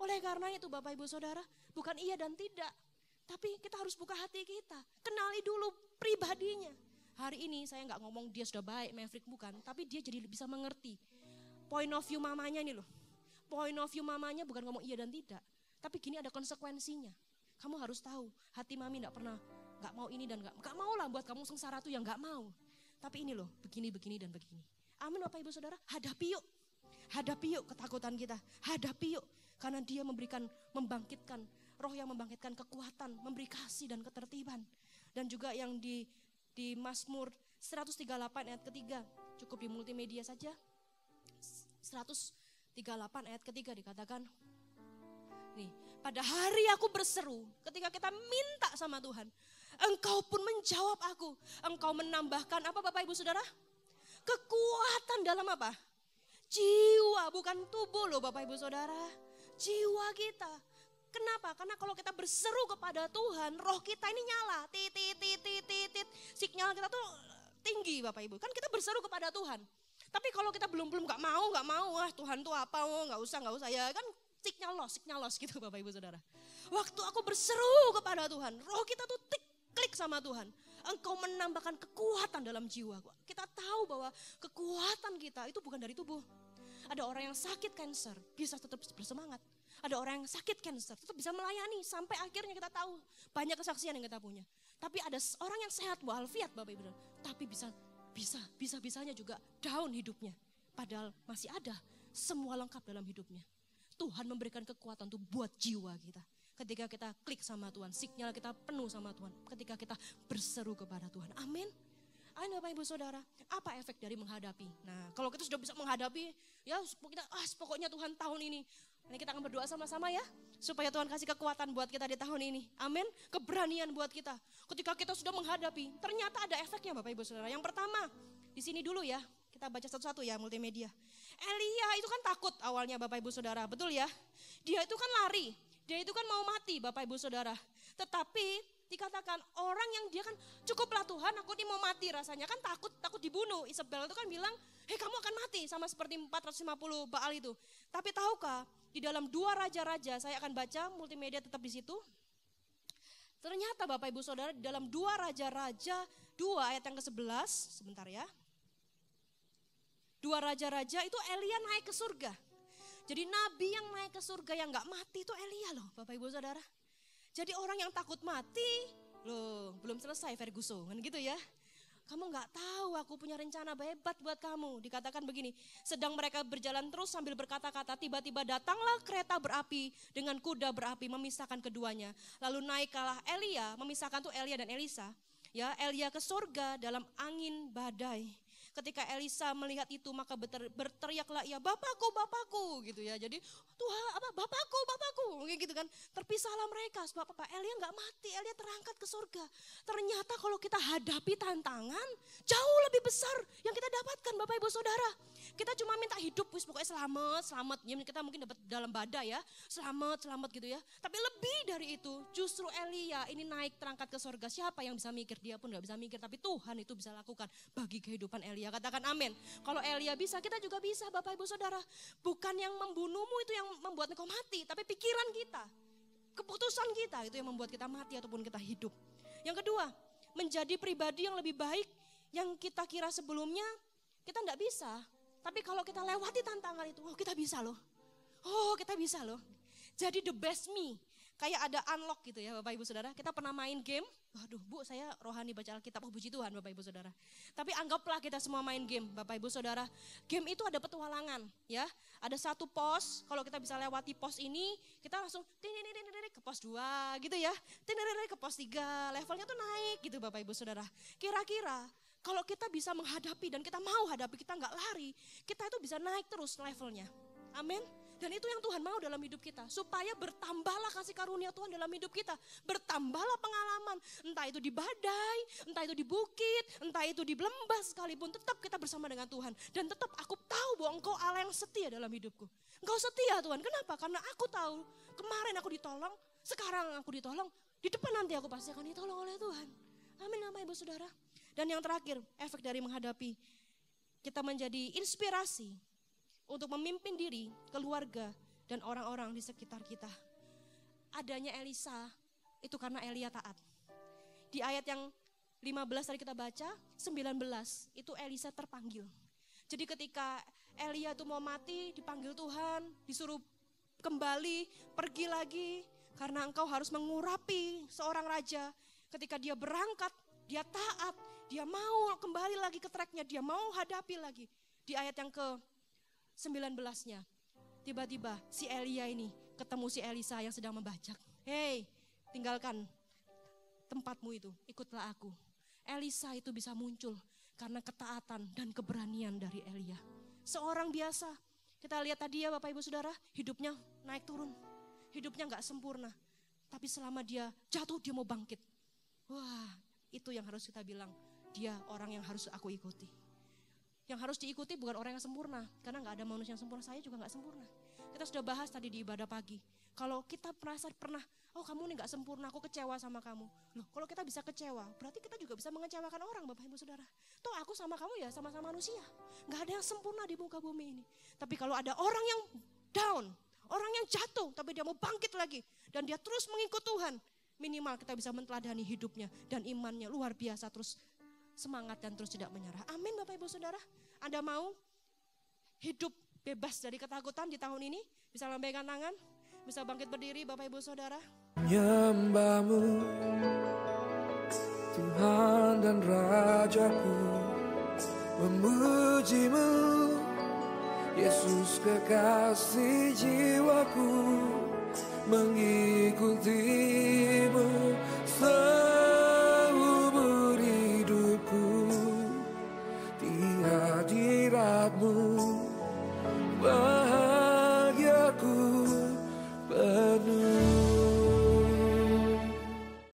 Oleh karena itu Bapak Ibu Saudara, bukan iya dan tidak. Tapi kita harus buka hati kita. Kenali dulu pribadinya. Hari ini saya nggak ngomong dia sudah baik, maverick, bukan. Tapi dia jadi bisa mengerti. Point of view mamanya ini loh. Point of view mamanya bukan ngomong iya dan tidak. Tapi gini ada konsekuensinya. Kamu harus tahu, hati mami nggak pernah, nggak mau ini dan nggak mau lah buat kamu sengsara tuh yang nggak mau. Tapi ini loh, begini, dan begini. Amin Bapak Ibu Saudara, hadapi yuk. Hadapi yuk ketakutan kita, hadapi yuk. Karena dia membangkitkan, roh yang membangkitkan kekuatan, memberi kasih dan ketertiban. Dan juga yang di Mazmur 138 ayat ketiga, cukup di multimedia saja. 138 ayat ketiga dikatakan, nih, pada hari aku berseru, ketika kita minta sama Tuhan, Engkau pun menjawab aku. Engkau menambahkan apa Bapak Ibu Saudara? Kekuatan dalam apa? Jiwa, bukan tubuh loh Bapak Ibu Saudara. Jiwa kita. Kenapa? Karena kalau kita berseru kepada Tuhan, roh kita ini nyala. Tit. Sinyal kita tuh tinggi Bapak Ibu. Kan kita berseru kepada Tuhan. Tapi kalau kita belum gak mau, wah Tuhan tuh apa, nggak usah ya kan sinyal loss gitu Bapak Ibu Saudara. Waktu aku berseru kepada Tuhan, roh kita tuh klik sama Tuhan. Engkau menambahkan kekuatan dalam jiwa. Kita tahu bahwa kekuatan kita itu bukan dari tubuh. Ada orang yang sakit kanker, bisa tetap bersemangat. Ada orang yang sakit kanker, tetap bisa melayani. Sampai akhirnya kita tahu, banyak kesaksian yang kita punya. Tapi ada orang yang sehat walafiat Bapak Ibu. Tapi bisa-bisanya juga down hidupnya. Padahal masih ada semua lengkap dalam hidupnya. Tuhan memberikan kekuatan untuk buat jiwa kita. Ketika kita klik sama Tuhan, sinyal kita penuh sama Tuhan. Ketika kita berseru kepada Tuhan. Amin. Amin Bapak Ibu Saudara. Apa efek dari menghadapi? Nah kalau kita sudah bisa menghadapi, ya kita pokoknya Tuhan tahun ini. Ini kita akan berdoa sama-sama ya. Supaya Tuhan kasih kekuatan buat kita di tahun ini. Amin. Keberanian buat kita. Ketika kita sudah menghadapi, ternyata ada efeknya Bapak Ibu Saudara. Yang pertama, di sini dulu ya. Kita baca satu-satu ya multimedia. Elia itu kan takut awalnya Bapak Ibu Saudara. Betul ya. Dia itu kan lari. Dia itu kan mau mati Bapak Ibu Saudara. Tetapi dikatakan orang yang dia kan cukuplah Tuhan aku ini mau mati rasanya. Kan takut dibunuh. Isabel itu kan bilang hei kamu akan mati sama seperti 450 Baal itu. Tapi tahukah di dalam 2 Raja-Raja saya akan baca multimedia tetap di situ. Ternyata Bapak Ibu Saudara di dalam 2 Raja-Raja 2 ayat yang ke-11. Sebentar ya. 2 Raja-Raja itu Elia naik ke surga. Jadi nabi yang naik ke surga yang gak mati itu Elia loh Bapak Ibu Saudara. Jadi orang yang takut mati, loh belum selesai Ferguson kan gitu ya. Kamu gak tahu aku punya rencana hebat buat kamu. Dikatakan begini, sedang mereka berjalan terus sambil berkata-kata, tiba-tiba datanglah kereta berapi dengan kuda berapi memisahkan keduanya. Lalu naiklah Elia, memisahkan tuh Elia dan Elisa. Ya, Elia ke surga dalam angin badai. Ketika Elisa melihat itu maka berteriaklah ia, Bapakku gitu ya. Jadi Tuhan Bapakku kayak gitu kan. Terpisahlah mereka sebab apa? Elia nggak mati, Elia terangkat ke surga. Ternyata kalau kita hadapi tantangan jauh lebih besar yang kita dapatkan Bapak Ibu Saudara. Kita cuma minta hidup pokoknya selamat. Ya, kita mungkin dapat dalam badai ya, selamat gitu ya. Tapi lebih dari itu justru Elia ini naik terangkat ke surga. Siapa yang bisa mikir? Dia pun nggak bisa mikir, tapi Tuhan itu bisa lakukan bagi kehidupan Elia. Katakan amin. Kalau Elia bisa, kita juga bisa Bapak Ibu Saudara. Bukan yang membunuhmu itu yang membuat engkau mati, tapi pikiran kita, keputusan kita itu yang membuat kita mati ataupun kita hidup. Yang kedua, menjadi pribadi yang lebih baik yang kita kira sebelumnya kita enggak bisa. Tapi kalau kita lewati tantangan itu, kita bisa loh. Kita bisa loh. Jadi the best me. Kayak ada unlock gitu ya Bapak Ibu Saudara. Kita pernah main game. Waduh Bu, saya rohani baca Alkitab. Puji Tuhan Bapak Ibu Saudara. Tapi anggaplah kita semua main game Bapak Ibu Saudara. Game itu ada petualangan ya. Ada satu pos, kalau kita bisa lewati pos ini, kita langsung ke pos 2 gitu ya. Ke pos 3, levelnya tuh naik gitu Bapak Ibu Saudara. Kira-kira kalau kita bisa menghadapi dan kita mau hadapi, kita nggak lari, kita itu bisa naik terus levelnya. Amin. Dan itu yang Tuhan mau dalam hidup kita. Supaya bertambahlah kasih karunia Tuhan dalam hidup kita. Bertambahlah pengalaman. Entah itu di badai, entah itu di bukit, entah itu di lembah sekalipun. Tetap kita bersama dengan Tuhan. Dan tetap aku tahu bahwa Engkau Allah yang setia dalam hidupku. Engkau setia Tuhan. Kenapa? Karena aku tahu kemarin aku ditolong, sekarang aku ditolong. Di depan nanti aku pasti akan ditolong oleh Tuhan. Amin Bapak Ibu Saudara. Dan yang terakhir, efek dari menghadapi. Kita menjadi inspirasi untuk memimpin diri, keluarga, dan orang-orang di sekitar kita. Adanya Elisa itu karena Elia taat. Di ayat yang 15 tadi kita baca, 19 itu Elisa terpanggil. Jadi ketika Elia itu mau mati, dipanggil Tuhan, disuruh kembali, pergi lagi. Karena engkau harus mengurapi seorang raja. Ketika dia berangkat, dia taat, dia mau kembali lagi ke tracknya, dia mau hadapi lagi. Di ayat yang ke-19-nya, tiba-tiba si Elia ini ketemu si Elisa yang sedang membajak. Hei, tinggalkan tempatmu itu, ikutlah aku. Elisa itu bisa muncul karena ketaatan dan keberanian dari Elia. Seorang biasa, kita lihat tadi ya Bapak Ibu Saudara, hidupnya naik turun. Hidupnya gak sempurna, tapi selama dia jatuh dia mau bangkit. Wah, itu yang harus kita bilang, dia orang yang harus aku ikuti. Yang harus diikuti bukan orang yang sempurna, karena gak ada manusia yang sempurna, saya juga gak sempurna. Kita sudah bahas tadi di ibadah pagi, kalau kita pernah, oh kamu nih gak sempurna, aku kecewa sama kamu. Loh, kalau kita bisa kecewa, berarti kita juga bisa mengecewakan orang Bapak Ibu Saudara. Toh aku sama kamu ya sama-sama manusia, gak ada yang sempurna di muka bumi ini. Tapi kalau ada orang yang down, orang yang jatuh, tapi dia mau bangkit lagi. Dan dia terus mengikut Tuhan. Minimal kita bisa menteladani hidupnya dan imannya luar biasa. Terus semangat dan terus tidak menyerah. Amin Bapak Ibu Saudara. Anda mau hidup bebas dari ketakutan di tahun ini? Bisa lambaikan tangan? Bisa bangkit berdiri Bapak Ibu Saudara? Nyembahmu Tuhan dan Rajaku, memujimu Yesus kekasih jiwaku, mengikutimu seumur hidupku. Di hadiratmu